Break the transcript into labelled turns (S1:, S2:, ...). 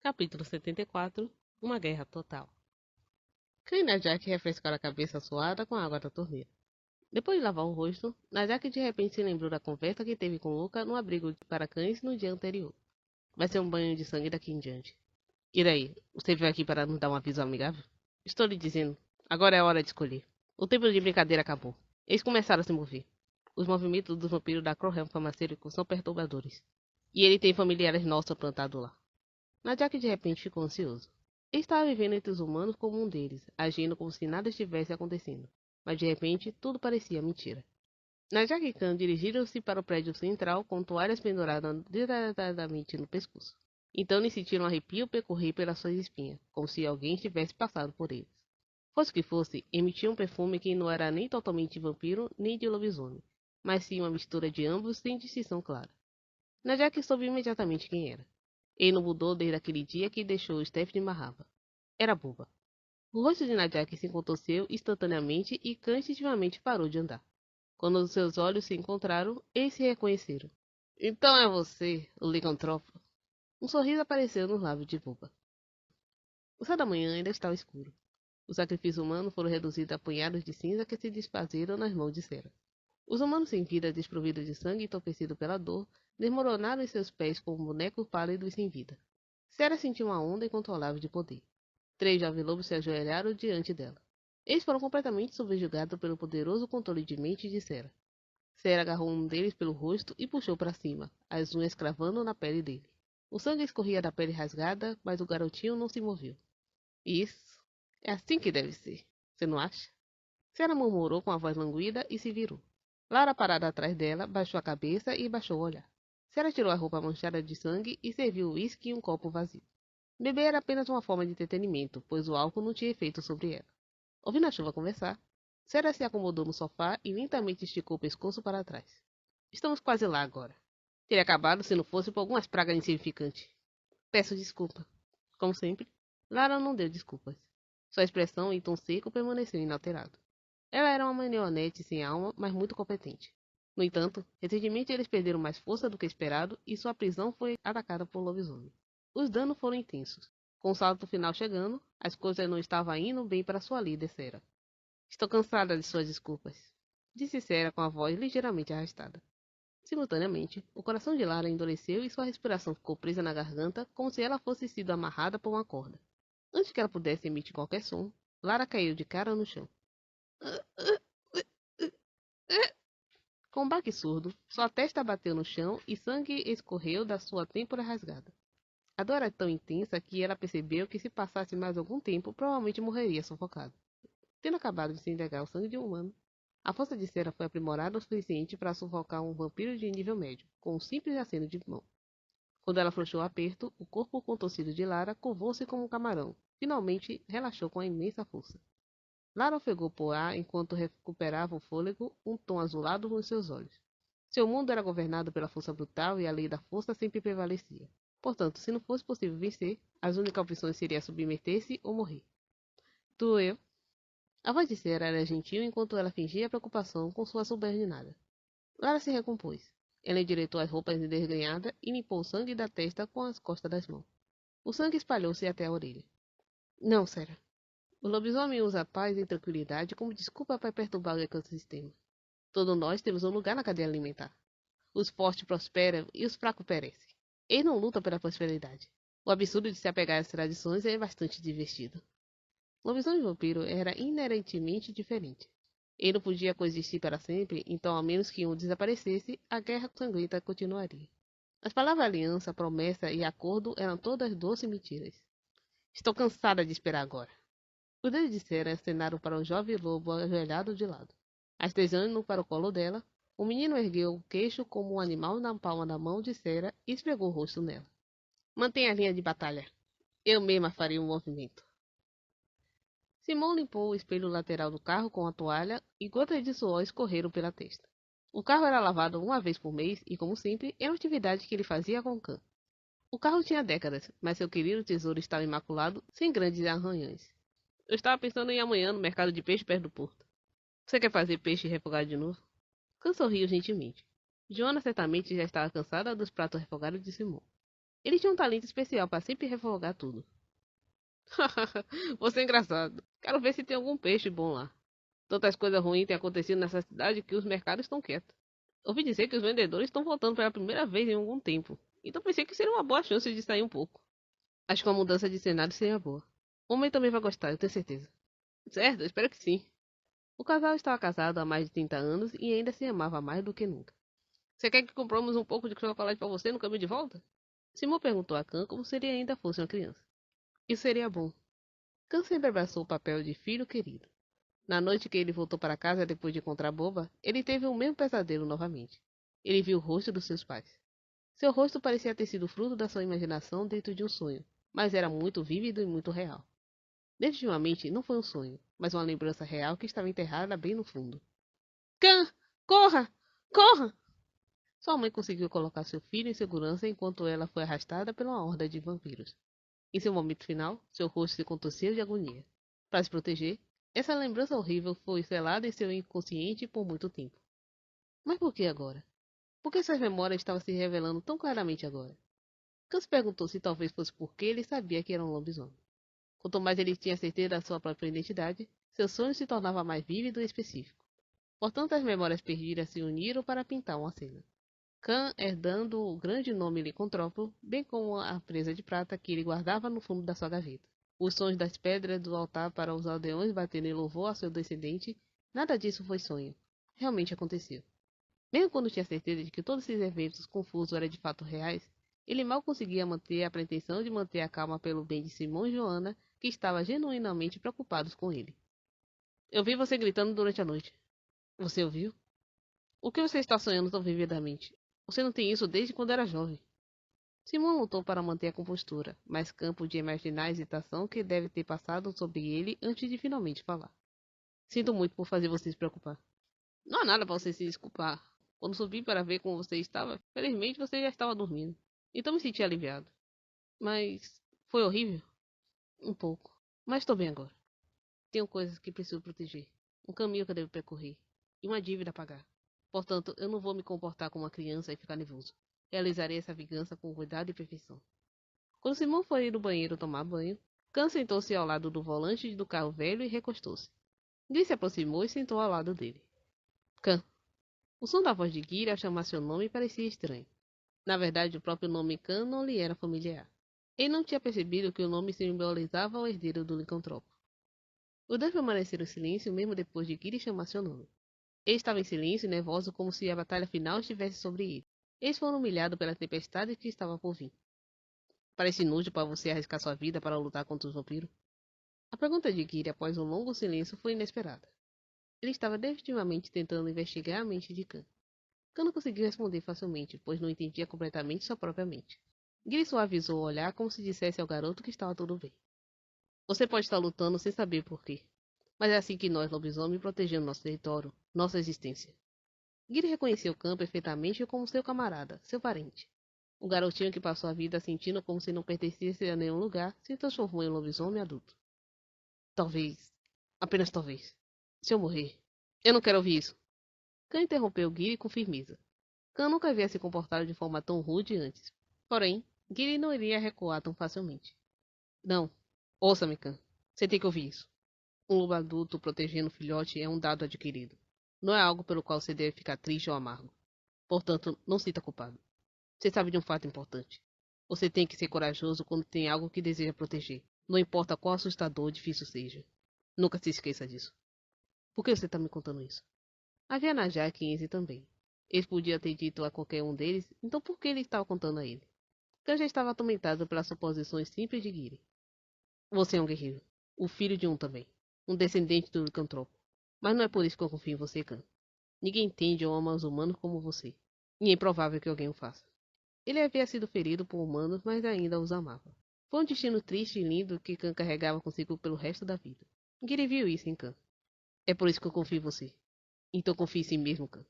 S1: Capítulo 74. Uma guerra total. Kane e Najak refrescaram a cabeça suada com a água da torneira. Depois de lavar o rosto, Najak de repente se lembrou da conversa que teve com Luca no abrigo para cães no dia anterior. Vai ser um banho de sangue daqui em diante. E daí? Você veio aqui para nos dar um aviso amigável? Estou lhe dizendo. Agora é a hora de escolher. O tempo de brincadeira acabou. Eles começaram a se mover. Os movimentos dos vampiros da Crowhelm farmacêutico são perturbadores. E ele tem familiares nossos plantados lá. Najak de repente ficou ansioso. Ele estava vivendo entre os humanos como um deles, agindo como se nada estivesse acontecendo. Mas de repente, tudo parecia mentira. Najak e Khan dirigiram-se para o prédio central com toalhas penduradas diretamente no pescoço. Então eles sentiram um arrepio percorrer pelas suas espinhas, como se alguém tivesse passado por eles. Fosse o que fosse, emitia um perfume que não era nem totalmente de vampiro nem de lobisomem, mas sim uma mistura de ambos sem distinção clara. Najak soube imediatamente quem era. Ele não mudou desde aquele dia que deixou Stephanie Marrava. Era boba. O rosto de Najak se contorceu instantaneamente e Khan instintivamente parou de andar. Quando os seus olhos se encontraram, eles se reconheceram. Então é você, o licantropo. Um sorriso apareceu nos lábios de boba. O céu da manhã ainda estava escuro. Os sacrifícios humanos foram reduzidos a punhados de cinza que se desfazeram nas mãos de Cera. Os humanos sem vida, desprovidos de sangue e entorpecidos pela dor, desmoronaram em seus pés como bonecos pálidos e sem vida. Cera sentiu uma onda incontrolável de poder. 3 jovens lobos se ajoelharam diante dela. Eles foram completamente subjugados pelo poderoso controle de mente de Cera. Cera agarrou um deles pelo rosto e puxou para cima, as unhas cravando na pele dele. O sangue escorria da pele rasgada, mas o garotinho não se moveu. Isso. É assim que deve ser. Você não acha? Cera murmurou com a voz languida e se virou. Lara, parada atrás dela, baixou a cabeça e baixou o olhar. Cera tirou a roupa manchada de sangue e serviu o uísque em um copo vazio. Beber era apenas uma forma de entretenimento, pois o álcool não tinha efeito sobre ela. Ouvindo a chuva conversar, Cera se acomodou no sofá e lentamente esticou o pescoço para trás. Estamos quase lá agora. Teria acabado se não fosse por algumas pragas insignificantes. Peço desculpa. Como sempre, Lara não deu desculpas. Sua expressão em tom seco permaneceu inalterado. Ela era uma marionete sem alma, mas muito competente. No entanto, recentemente eles perderam mais força do que esperado e sua prisão foi atacada por lobisomem. Os danos foram intensos. Com o salto final chegando, as coisas não estavam indo bem para sua líder Cera. Estou cansada de suas desculpas, disse Cera com a voz ligeiramente arrastada. Simultaneamente, o coração de Lara endureceu e sua respiração ficou presa na garganta como se ela fosse sido amarrada por uma corda. Antes que ela pudesse emitir qualquer som, Lara caiu de cara no chão. Com um baque surdo, sua testa bateu no chão e sangue escorreu da sua têmpora rasgada. A dor era tão intensa que ela percebeu que se passasse mais algum tempo, provavelmente morreria sufocada. Tendo acabado de se entregar ao sangue de um humano, a força de Cera foi aprimorada o suficiente para sufocar um vampiro de nível médio, com um simples aceno de mão. Quando ela afrouxou o aperto, o corpo contorcido de Lara curvou-se como um camarão. Finalmente, relaxou com a imensa força. Lara ofegou por ar enquanto recuperava o fôlego, um tom azulado nos seus olhos. Seu mundo era governado pela força brutal e a lei da força sempre prevalecia. Portanto, se não fosse possível vencer, as únicas opções seriam submeter-se ou morrer. Doeu. A voz de Cera era gentil enquanto ela fingia preocupação com sua subordinada. Lara se recompôs. Ela endireitou as roupas desgrenhadas e limpou o sangue da testa com as costas das mãos. O sangue espalhou-se até a orelha. Não, Cera. O lobisomem usa a paz e tranquilidade como desculpa para perturbar o ecossistema. Todos nós temos um lugar na cadeia alimentar. Os fortes prosperam e os fracos perecem. Eles não lutam pela prosperidade. O absurdo de se apegar às tradições é bastante divertido. Lobisomem e vampiro era inerentemente diferente. Ele não podia coexistir para sempre, então, a menos que um desaparecesse, a guerra sangrenta continuaria. As palavras aliança, promessa e acordo eram todas doces mentiras. Estou cansada de esperar agora. Os dedos de Cera acenaram para o jovem lobo ajoelhado de lado. Rastejando para o colo dela, o menino ergueu o queixo como um animal na palma da mão de Cera e esfregou o rosto nela. Mantenha a linha de batalha. Eu mesma farei um movimento. Simão limpou o espelho lateral do carro com a toalha e gotas de suor escorreram pela testa. O carro era lavado uma vez por mês e, como sempre, era uma atividade que ele fazia com Khan. O carro tinha décadas, mas seu querido tesouro estava imaculado, sem grandes arranhões. Eu estava pensando em ir amanhã no mercado de peixe perto do porto. Você quer fazer peixe refogado de novo? Khan sorriu gentilmente. Joana certamente já estava cansada dos pratos refogados de Simão. Ele tinha um talento especial para sempre refogar tudo. Você é engraçado. Quero ver se tem algum peixe bom lá. Tantas coisas ruins têm acontecido nessa cidade que os mercados estão quietos. Ouvi dizer que os vendedores estão voltando pela primeira vez em algum tempo. Então pensei que seria uma boa chance de sair um pouco. Acho que uma mudança de cenário seria boa. O homem também vai gostar, eu tenho certeza. Certo, espero que sim. O casal estava casado há mais de 30 anos e ainda se amava mais do que nunca. Você quer que compramos um pouco de chocolate para você no caminho de volta? Simon perguntou a Khan como se ele ainda fosse uma criança. Isso seria bom. Khan sempre abraçou o papel de filho querido. Na noite que ele voltou para casa depois de encontrar Boba, ele teve o mesmo pesadelo novamente. Ele viu o rosto dos seus pais. Seu rosto parecia ter sido fruto da sua imaginação dentro de um sonho, mas era muito vívido e muito real. Definitivamente não foi um sonho, mas uma lembrança real que estava enterrada bem no fundo. Khan! Corra! Corra! Sua mãe conseguiu colocar seu filho em segurança enquanto ela foi arrastada pela horda de vampiros. Em seu momento final, seu rosto se contorceu de agonia. Para se proteger, essa lembrança horrível foi selada em seu inconsciente por muito tempo. Mas por que agora? Por que suas memórias estavam se revelando tão claramente agora? Khan se perguntou se talvez fosse porque ele sabia que era um lobisomem. Quanto mais ele tinha certeza da sua própria identidade, seu sonho se tornava mais vívido e específico. Portanto, as memórias perdidas se uniram para pintar uma cena. Khan herdando o grande nome licantrópico, bem como a presa de prata que ele guardava no fundo da sua gaveta. Os sons das pedras do altar para os aldeões batendo em louvor ao seu descendente, nada disso foi sonho. Realmente aconteceu. Mesmo quando tinha certeza de que todos esses eventos confusos eram de fato reais, ele mal conseguia manter a pretensão de manter a calma pelo bem de Simão e Joana, que estavam genuinamente preocupados com ele. Eu vi você gritando durante a noite. Você ouviu? O que você está sonhando tão vividamente? Você não tem isso desde quando era jovem. Simão lutou para manter a compostura, mas Khan podia imaginar a hesitação que deve ter passado sobre ele antes de finalmente falar. Sinto muito por fazer você se preocupar. Não há nada para você se desculpar. Quando subi para ver como você estava, felizmente você já estava dormindo. Então me senti aliviado. Mas foi horrível? Um pouco. Mas estou bem agora. Tenho coisas que preciso proteger. Um caminho que eu devo percorrer. E uma dívida a pagar. Portanto, eu não vou me comportar como uma criança e ficar nervoso. Realizarei essa vingança com cuidado e perfeição. Quando Simão foi ir no banheiro tomar banho, Khan sentou-se ao lado do volante do carro velho e recostou-se. Gui se aproximou e sentou ao lado dele. Khan. O som da voz de Gui ao chamar seu nome parecia estranho. Na verdade, o próprio nome Khan não lhe era familiar. Ele não tinha percebido que o nome simbolizava o herdeiro do licantropo. Os dois permaneceram em silêncio mesmo depois de Giri chamar seu nome. Ele estava em silêncio e nervoso como se a batalha final estivesse sobre ele. Eles foram humilhados pela tempestade que estava por vir. Parece inútil para você arriscar sua vida para lutar contra os vampiros? A pergunta de Giri após um longo silêncio foi inesperada. Ele estava definitivamente tentando investigar a mente de Khan. Khan não conseguiu responder facilmente, pois não entendia completamente sua própria mente. Giri suavizou o olhar como se dissesse ao garoto que estava tudo bem. Você pode estar lutando sem saber por quê. Mas é assim que nós, lobisomens, protegemos nosso território, nossa existência. Giri reconheceu Khan perfeitamente como seu camarada, seu parente. O garotinho que passou a vida sentindo como se não pertencesse a nenhum lugar se transformou em um lobisomem adulto. Talvez, apenas talvez, se eu morrer. Eu não quero ouvir isso. Khan interrompeu Giri com firmeza. Khan nunca havia se comportado de forma tão rude antes. Porém, Giri não iria recuar tão facilmente. Não, ouça-me, Khan. Você tem que ouvir isso. Um lobo adulto protegendo o filhote é um dado adquirido. Não é algo pelo qual você deve ficar triste ou amargo. Portanto, não se sinta culpado. Você sabe de um fato importante. Você tem que ser corajoso quando tem algo que deseja proteger. Não importa quão assustador ou difícil seja. Nunca se esqueça disso. Por que você está me contando isso? Havia na Jack e Enzi também. Ele podia ter dito a qualquer um deles, então por que ele estava contando a ele? Porque eu já estava atormentado pelas suposições simples de Giri. Você é um guerreiro. O filho de um também. Um descendente do licantropo. Mas não é por isso que eu confio em você, Khan. Ninguém entende ou ama os humanos como você. E é improvável que alguém o faça. Ele havia sido ferido por humanos, mas ainda os amava. Foi um destino triste e lindo que Khan carregava consigo pelo resto da vida. Giri viu isso em Khan. É por isso que eu confio em você. Então confie em si mesmo, Khan.